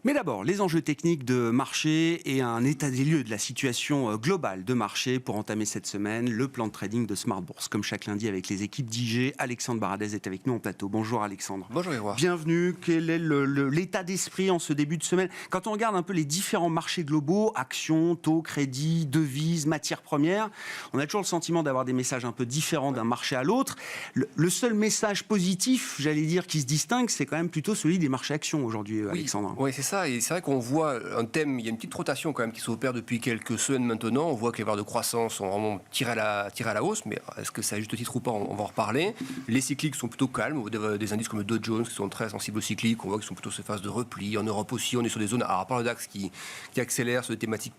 Mais d'abord, les enjeux techniques de marché et un état des lieux de la situation globale de marché pour entamer cette semaine le plan de trading de Smart Bourse. Comme chaque lundi avec les équipes d'IG, Alexandre Baradez est avec nous en plateau. Bonjour Alexandre. Bonjour Grégoire. Bienvenue. Quel est l'état d'esprit en ce début de semaine? Quand on regarde un peu les différents marchés globaux, actions, taux, crédit, devises, matières premières, on a toujours le sentiment d'avoir des messages un peu différents d'un marché à l'autre. Le seul message positif, j'allais dire, qui se distingue, c'est quand même plutôt celui des marchés actions aujourd'hui, Alexandre. Oui, c'est ça. Et c'est vrai qu'on voit un thème, il y a une petite rotation quand même qui s'opère depuis quelques semaines maintenant. On voit que les valeurs de croissance sont vraiment tirées à la hausse, mais est-ce que c'est à juste titre ou pas, on va en reparler. Les cycliques sont plutôt calmes, des indices comme le Dow Jones qui sont très sensibles aux cycliques, on voit qu'ils sont plutôt sur phase de repli. En Europe aussi, on est sur des zones, à part le DAX qui accélère sur des thématiques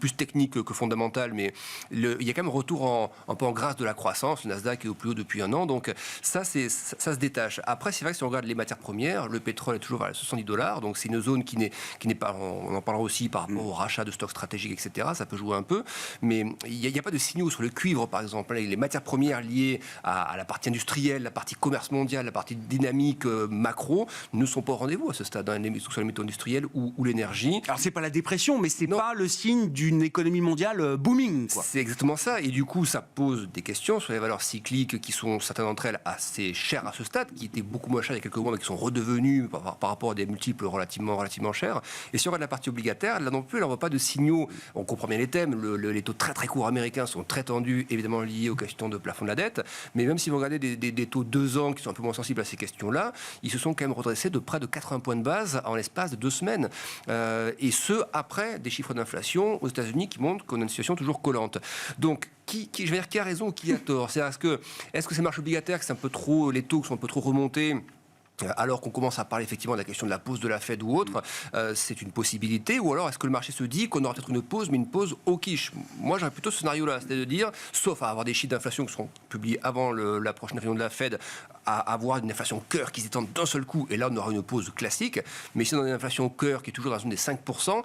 plus techniques que fondamentales, mais il y a quand même un retour un peu en grâce de la croissance. Le Nasdaq est au plus haut depuis un an, donc ça se détache. Après, c'est vrai que si on regarde les matières premières, le pétrole est toujours vers les $70, donc c'est une zone qui n'est pas, on en parlera aussi par rapport au rachat de stocks stratégiques, etc. Ça peut jouer un peu, mais il n'y a pas de signaux sur le cuivre, par exemple. Les matières premières liées à la partie industrielle, la partie commerce mondial, la partie dynamique macro ne sont pas au rendez-vous à ce stade, sur les métaux industriels ou l'énergie. Alors c'est pas la dépression, mais c'est pas le signe d'une économie mondiale booming, quoi. C'est exactement ça, et du coup ça pose des questions sur les valeurs cycliques qui sont, certaines d'entre elles, assez chères à ce stade, qui étaient beaucoup moins chères il y a quelques mois, mais qui sont redevenues par rapport à des multiples relativement chers. Et si on regarde la partie obligataire, là non plus, on ne voit pas de signaux. On comprend bien les thèmes, les taux très très courts américains sont très tendus, évidemment liés aux questions de plafond de la dette, mais même si vous regardez des taux 2 ans qui sont un peu moins sensibles à ces questions-là, ils se sont quand même redressés de près de 80 points de base en l'espace de 2 semaines. Et ce, après des chiffres d'inflation aux États-Unis qui montrent qu'on a une situation toujours collante. Donc, je vais dire qui a raison ou qui a tort? Est-ce que ces marchés obligataires, que c'est un peu trop, les taux qui sont un peu trop remontés, alors qu'on commence à parler effectivement de la question de la pause de la Fed ou autre, c'est une possibilité, ou alors est-ce que le marché se dit qu'on aura peut-être une pause, mais une pause au quiche? Moi j'aurais plutôt ce scénario-là, c'est-à-dire de dire, sauf à avoir des chiffres d'inflation qui seront publiés avant la prochaine réunion de la Fed, à avoir une inflation cœur qui s'étend d'un seul coup, et là on aura une pause classique, mais si on a une inflation cœur qui est toujours dans la zone des 5%,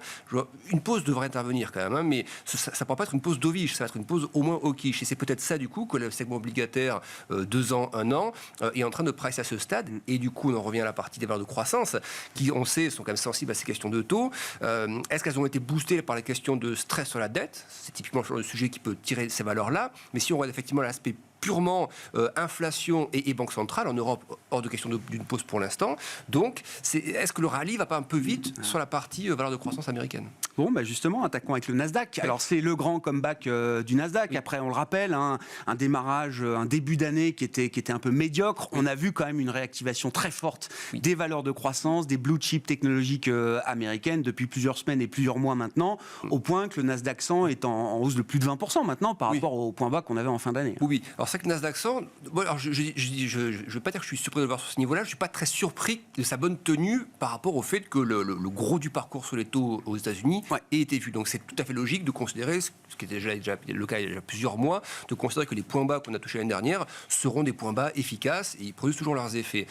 une pause devrait intervenir quand même, hein, mais ça ne pourra pas être une pause d'oviche, ça va être une pause au moins au quiche, et c'est peut-être ça du coup que le segment obligataire 2 ans, 1 an, est en train de pricer à ce stade, et du coup on en revient à la partie des valeurs de croissance, qui on sait sont quand même sensibles à ces questions de taux. Est-ce qu'elles ont été boostées par les questions de stress sur la dette? C'est typiquement le genre de sujet qui peut tirer ces valeurs-là, mais si on regarde effectivement l'aspect purement inflation et banque centrale, en Europe, hors de question d'une pause pour l'instant. Donc, est-ce que le rallye va pas un peu vite sur la partie valeur de croissance américaine? Bon, justement, attaquons avec le Nasdaq. Oui. Alors, c'est le grand comeback du Nasdaq. Oui. Après, on le rappelle, un démarrage, un début d'année qui était un peu médiocre. Oui. On a vu quand même une réactivation très forte des valeurs de croissance, des blue chips technologiques américaines depuis plusieurs semaines et plusieurs mois maintenant, au point que le Nasdaq 100 est en hausse de plus de 20% maintenant par rapport au point bas qu'on avait en fin d'année. Oui. Alors, c'est que le Nasdaq 100, bon, alors je ne veux pas dire que je suis surpris de le voir sur ce niveau-là, je ne suis pas très surpris de sa bonne tenue par rapport au fait que le gros du parcours sur les taux aux États-Unis ait été vu. Donc c'est tout à fait logique de considérer, ce qui était déjà le cas il y a déjà plusieurs mois, de considérer que les points bas qu'on a touchés l'année dernière seront des points bas efficaces et ils produisent toujours leurs effets.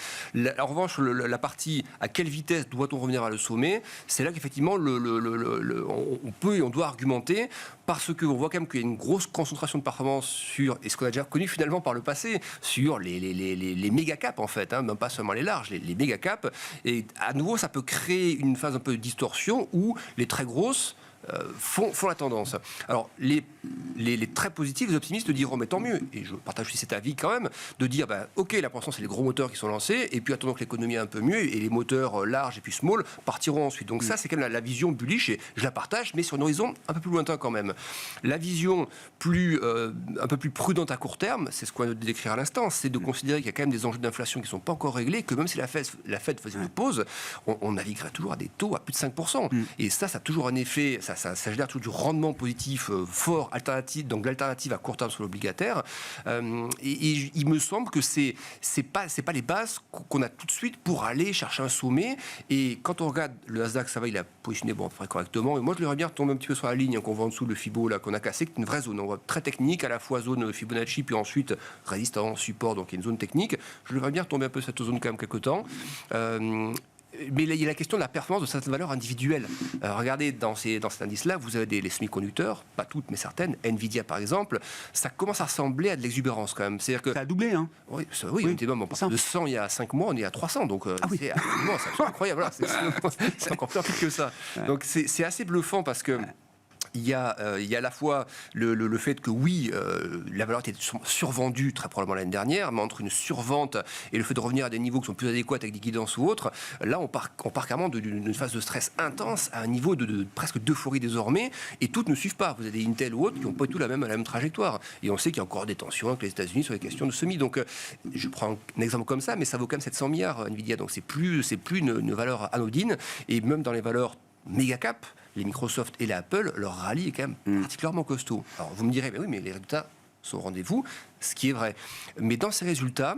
En revanche, la partie à quelle vitesse doit-on revenir à le sommet, c'est là qu'effectivement on peut et on doit argumenter, parce qu'on voit quand même qu'il y a une grosse concentration de performance sur, et ce qu'on a déjà connu finalement par le passé, sur les méga caps en fait, hein, même pas seulement les larges, les méga caps, et à nouveau ça peut créer une phase un peu de distorsion où les très grosses font la tendance. Alors, les très positifs, les optimistes diront, mais tant mieux, et je partage aussi cet avis quand même, de dire, ok, là pour l'instant c'est les gros moteurs qui sont lancés, et puis attendons que l'économie est un peu mieux, et les moteurs larges et puis small partiront ensuite. Donc ça, c'est quand même la vision bullish, et je la partage, mais sur un horizon un peu plus lointain quand même. La vision un peu plus prudente à court terme, c'est ce qu'on vient de décrire à l'instant, c'est de considérer qu'il y a quand même des enjeux d'inflation qui ne sont pas encore réglés, que même si la Fed faisait une pause, on naviguerait toujours à des taux à plus de 5%. Et ça a toujours un effet, ça génère toujours du rendement positif fort, alternatif, donc l'alternative à court terme sur l'obligataire. Et il me semble que c'est pas les bases qu'on a tout de suite pour aller chercher un sommet. Et quand on regarde le Nasdaq, ça va, il a positionné très correctement. Et moi, je l'aimerais bien retomber un petit peu sur la ligne qu'on voit en dessous, le Fibo là qu'on a cassé, qui est une vraie zone. On voit très technique, à la fois zone Fibonacci, puis ensuite résistance, support, donc il y a une zone technique. Je l'aimerais bien retomber un peu cette zone quand même quelque temps. Mais il y a la question de la performance de certaines valeurs individuelles. Regardez, dans cet indice-là, vous avez les semi-conducteurs, pas toutes, mais certaines. Nvidia, par exemple, ça commence à ressembler à de l'exubérance quand même. C'est-à-dire que ça a doublé, hein. Oui, on était même de 100 il y a 5 mois, on est à 300. Donc, c'est incroyable. Voilà, c'est encore plus rapide que ça. Ouais. Donc, c'est assez bluffant parce que... Il y a à la fois le fait que oui, la valeur était survendue très probablement l'année dernière, mais entre une survente et le fait de revenir à des niveaux qui sont plus adéquats avec des guidances ou autres, là on part carrément d'une phase de stress intense à un niveau de presque d'euphorie désormais, et toutes ne suivent pas. Vous avez Intel ou autres qui n'ont pas du tout la même trajectoire. Et on sait qu'il y a encore des tensions avec les États-Unis sur les questions de semis. Donc je prends un exemple comme ça, mais ça vaut quand même 700 milliards Nvidia. Donc c'est plus une valeur anodine. Et même dans les valeurs méga cap, les Microsoft et les Apple, leur rallye est quand même particulièrement costaud. Alors vous me direz, mais oui, mais les résultats sont au rendez-vous, ce qui est vrai. Mais dans ces résultats,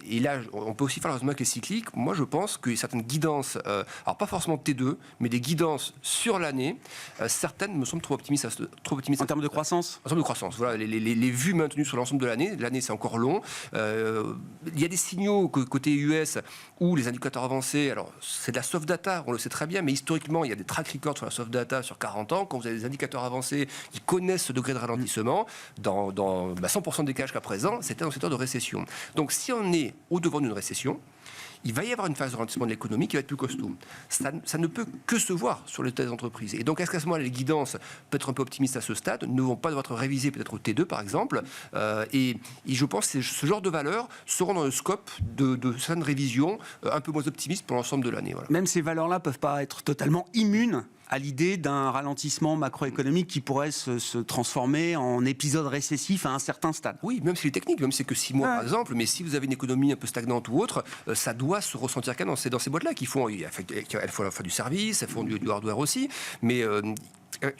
et là, on peut aussi faire le raisonnement avec les cycliques. Moi, je pense que certaines guidances, alors pas forcément T2, mais des guidances sur l'année, certaines me semblent trop optimistes. En termes de croissance ? En termes de croissance, voilà. Les vues maintenues sur l'ensemble de l'année. L'année, c'est encore long. Il y a des signaux côté US où les indicateurs avancés, alors c'est de la soft data, on le sait très bien, mais historiquement, il y a des track records sur la soft data sur 40 ans. Quand vous avez des indicateurs avancés qui connaissent ce degré de ralentissement, dans 100% des cas jusqu'à présent, c'était un secteur de récession. Donc, si on est au-devant d'une récession, il va y avoir une phase de ralentissement de l'économie qui va être plus costaud. Ça ne peut que se voir sur les des entreprises. Et donc, est-ce qu'à ce moment-là, les guidances, peut-être un peu optimistes à ce stade, ne vont pas devoir être révisées peut-être au T2, par exemple. Et je pense que ce genre de valeurs seront dans le scope de certaines révisions un peu moins optimistes pour l'ensemble de l'année. Voilà. Même ces valeurs-là ne peuvent pas être totalement immunes à l'idée d'un ralentissement macroéconomique qui pourrait se transformer en épisode récessif à un certain stade. Oui, même si les techniques, même si c'est que 6 mois par exemple, mais si vous avez une économie un peu stagnante ou autre, ça doit se ressentir quand même dans ces boîtes-là qui font, elles font du service, elles font du hardware aussi, mais...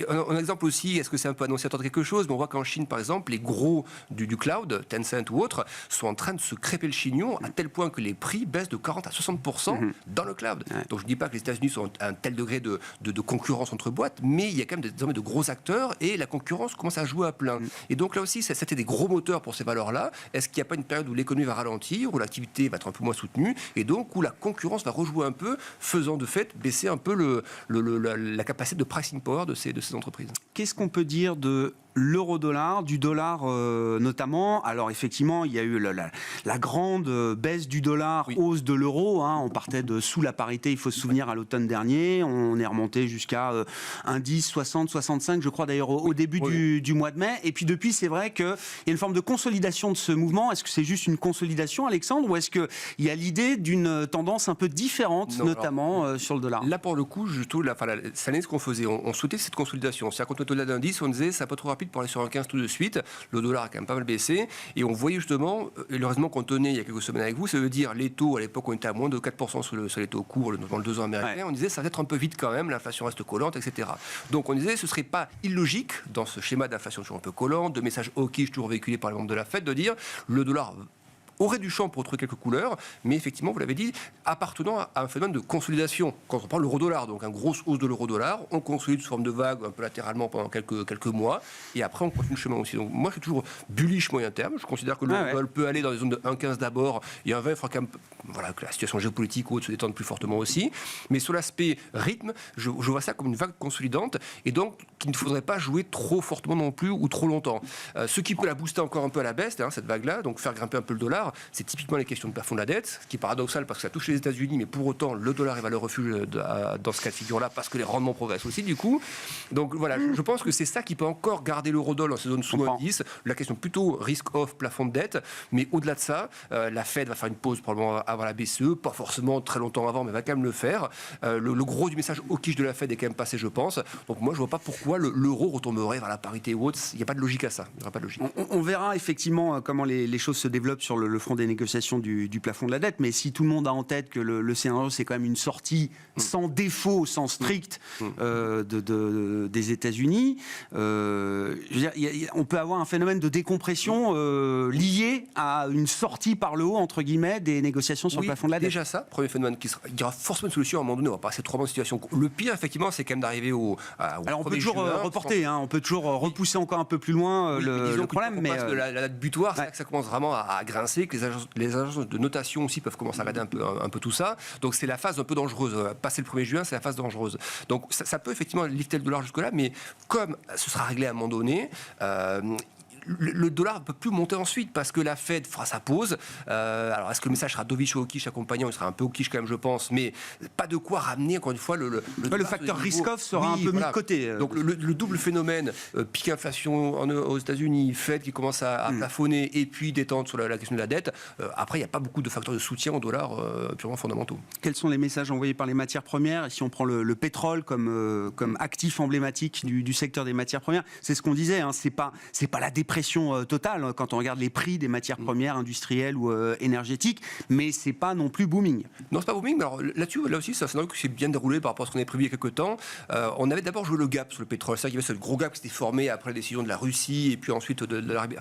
Un exemple aussi, est-ce que c'est un peu annonciateur de quelque chose? Mais on voit qu'en Chine, par exemple, les gros du cloud, Tencent ou autres, sont en train de se crêper le chignon à tel point que les prix baissent de 40 à 60% dans le cloud. Donc je ne dis pas que les États-Unis sont à un tel degré de concurrence entre boîtes, mais il y a quand même désormais de gros acteurs et la concurrence commence à jouer à plein. Et donc là aussi, c'était des gros moteurs pour ces valeurs-là. Est-ce qu'il n'y a pas une période où l'économie va ralentir, où l'activité va être un peu moins soutenue, et donc où la concurrence va rejouer un peu, faisant de fait baisser un peu la capacité de pricing power de ces entreprises. Qu'est-ce qu'on peut dire de l'euro-dollar, du dollar notamment? Alors effectivement, il y a eu la grande baisse du dollar, hausse de l'euro. On partait de sous la parité, il faut se souvenir, à l'automne dernier. On est remonté jusqu'à 1,10, 60, 65, je crois d'ailleurs au début du mois de mai. Et puis depuis, c'est vrai qu'il y a une forme de consolidation de ce mouvement. Est-ce que c'est juste une consolidation, Alexandre, ou est-ce qu'il y a l'idée d'une tendance un peu différente, notamment sur le dollar? Là, pour le coup, je trouve, cette année, ce qu'on faisait, on souhaitait cette consolidation. C'est-à-dire qu'on était au-delà d'un 10, on disait, c'est pas trop rapide pour aller sur un 15 tout de suite. Le dollar a quand même pas mal baissé. Et on voyait justement, et le raisonnement qu'on tenait il y a quelques semaines avec vous, ça veut dire les taux, à l'époque, on était à moins de 4% sur les taux courts, dans le 2 ans américain. On disait, ça va être un peu vite quand même, l'inflation reste collante, etc. Donc on disait, ce serait pas illogique, dans ce schéma d'inflation toujours un peu collante, de messages hawkish toujours véhiculés par les membres de la Fed, de dire, le dollar aurait du champ pour retrouver quelques couleurs, mais effectivement, vous l'avez dit, appartenant à un phénomène de consolidation. Quand on parle de l'euro-dollar, donc une grosse hausse de l'euro-dollar, on consolide sous forme de vague un peu latéralement pendant quelques mois, et après on continue le chemin aussi. Donc moi, je suis toujours bullish moyen terme. Je considère que l'euro peut aller dans les zones de 1,15 d'abord, et 1,20, il faudra quand même que la situation géopolitique ou autre se détende plus fortement aussi. Mais sur l'aspect rythme, je vois ça comme une vague consolidante, et donc qu'il ne faudrait pas jouer trop fortement non plus ou trop longtemps. Ce qui peut la booster encore un peu à la baisse, cette vague-là, donc faire grimper un peu le dollar, c'est typiquement les questions de plafond de la dette, ce qui est paradoxal parce que ça touche les États-Unis, mais pour autant, le dollar est valeur refuge dans ce cas de figure-là parce que les rendements progressent aussi, du coup. Donc voilà, je pense que c'est ça qui peut encore garder l'euro-dollar dans ces zones sous 10. La question plutôt risk-off, plafond de dette, mais au-delà de ça, la Fed va faire une pause probablement avant la BCE, pas forcément très longtemps avant, mais va quand même le faire. Le gros du message hawkish de la Fed est quand même passé, je pense. Donc moi, je vois pas pourquoi l'euro retomberait vers la parité ou autre. Il n'y a pas de logique à ça. Il n'y aura pas de logique. On verra effectivement comment les choses se développent sur le front des négociations du plafond de la dette, mais si tout le monde a en tête que le scénario c'est quand même une sortie sans défaut, sans strict des États-Unis, je veux dire, on peut avoir un phénomène de décompression lié à une sortie par le haut entre guillemets des négociations sur le plafond de la dette. Déjà ça, premier phénomène il y aura forcément une solution à un moment donné. On va passer 3 mois de situation. Le pire effectivement, c'est quand même d'arriver alors on peut toujours reporter, on peut toujours repousser encore un peu plus loin le problème, mais la date butoir, c'est que ça commence vraiment à grincer, que les agences de notation aussi peuvent commencer à regarder un peu tout ça. Donc c'est la phase un peu dangereuse. Passer le 1er juin, c'est la phase dangereuse. Donc ça peut effectivement lifter le dollar jusque-là, mais comme ce sera réglé à un moment donné, le dollar ne peut plus monter ensuite parce que la Fed fera sa pause. Alors, est-ce que le message sera dovish ou hawkish accompagnant? Il sera un peu hawkish quand même, je pense, mais pas de quoi ramener, encore une fois, le facteur risk-off sera un peu mis de côté. Donc, le double phénomène, pic inflation aux États-Unis, Fed qui commence à plafonner et puis détente sur la question de la dette. Après, il n'y a pas beaucoup de facteurs de soutien au dollar purement fondamentaux. Quels sont les messages envoyés par les matières premières? Et si on prend le pétrole comme actif emblématique du secteur des matières premières, c'est ce qu'on disait, hein, c'est pas la dépression totale quand on regarde les prix des matières premières industrielles ou énergétiques, mais c'est pas non plus booming. Non, c'est pas booming, mais alors là-dessus, là aussi, c'est un scénario qui s'est bien déroulé par rapport à ce qu'on avait prévu il y a quelques temps. On avait d'abord joué le gap sur le pétrole. C'est-à-dire qu'il y avait ce gros gap qui s'était formé après la décision de la Russie et puis ensuite de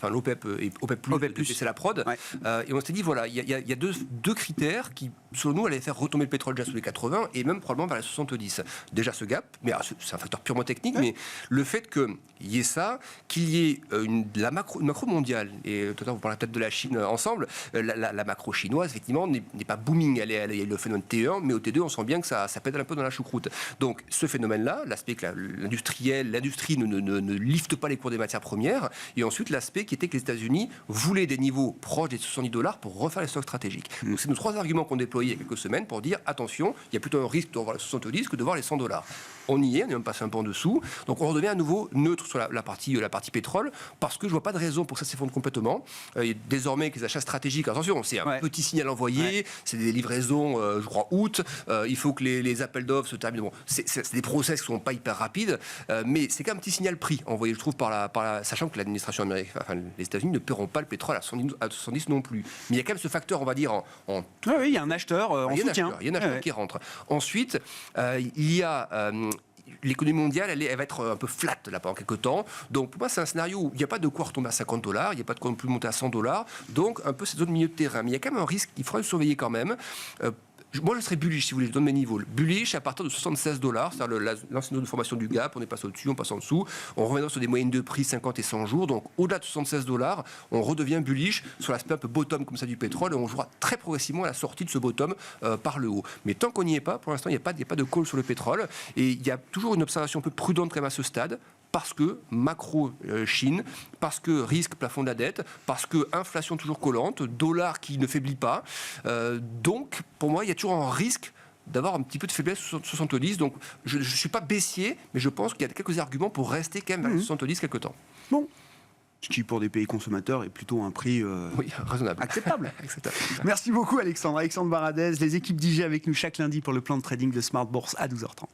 l'OPEP et OPEP+, c'est la prod. Ouais. Et on s'était dit, voilà, il y a deux critères qui, selon nous, allaient faire retomber le pétrole déjà sous les 80 et même probablement vers les 70. Déjà ce gap, mais c'est un facteur purement technique, mais le fait qu'il y ait ça, qu'il y ait une macro mondiale, et tout à l'heure vous parlez peut-être de la Chine ensemble, la macro chinoise, effectivement, n'est pas booming. Il y a le phénomène T1, mais au T2, on sent bien que ça pédale un peu dans la choucroute. Donc, ce phénomène-là, l'aspect que l'industrie ne lifte pas les cours des matières premières, et ensuite l'aspect qui était que les États-Unis voulaient des niveaux proches des $70 pour refaire les stocks stratégiques. Donc, c'est nos trois arguments qu'on déployait il y a quelques semaines pour dire, attention, il y a plutôt un risque de voir les 70 que de voir les $100. On y est, on est même passé un peu en dessous. Donc, on redevient à nouveau neutre sur la partie pétrole, parce que je vois pas de raison pour que ça s'effondre complètement. Désormais, que les achats stratégiques, attention, c'est un petit signal envoyé, c'est des livraisons, je crois, août, il faut que les appels d'offres se terminent. Bon, c'est des process qui ne sont pas hyper rapides, mais c'est quand même un petit signal prix envoyé, je trouve, sachant que l'administration américaine, les États-Unis ne paieront pas le pétrole à 70 non plus. Mais il y a quand même ce facteur, on va dire, en tout. Oui, il y a un acheteur en soutien. Il y a un acheteur qui rentre. Ensuite, il y a... l'économie mondiale, elle va être un peu flat là pendant quelques temps. Donc pour moi, c'est un scénario où il n'y a pas de quoi retomber à $50, il n'y a pas de quoi non plus monter à $100. Donc un peu cette zone milieu de terrain. Mais il y a quand même un risque qu'il faudra surveiller quand même. Moi, je serais bullish, si vous voulez, je donne mes niveaux. Bullish à partir de $76, c'est-à-dire l'ancien zone de formation du gap, on est passé au-dessus, on passe en dessous. On reviendra sur des moyennes de prix 50 et 100 jours. Donc, au-delà de $76, on redevient bullish sur l'aspect un peu bottom comme ça du pétrole et on jouera très progressivement à la sortie de ce bottom par le haut. Mais tant qu'on n'y est pas, pour l'instant, il n'y a pas de call sur le pétrole. Et il y a toujours une observation un peu prudente quand même à ce stade. Parce que macro Chine, parce que risque plafond de la dette, parce que inflation toujours collante, dollar qui ne faiblit pas. Donc, pour moi, il y a toujours un risque d'avoir un petit peu de faiblesse sur 70. Donc, je ne suis pas baissier, mais je pense qu'il y a quelques arguments pour rester quand même vers 70 quelques temps. Bon. Ce qui, pour des pays consommateurs, est plutôt un prix raisonnable. Acceptable. Merci beaucoup, Alexandre. Alexandre Baradez, les équipes d'IG avec nous chaque lundi pour le plan de trading de Smart Bourse à 12h30.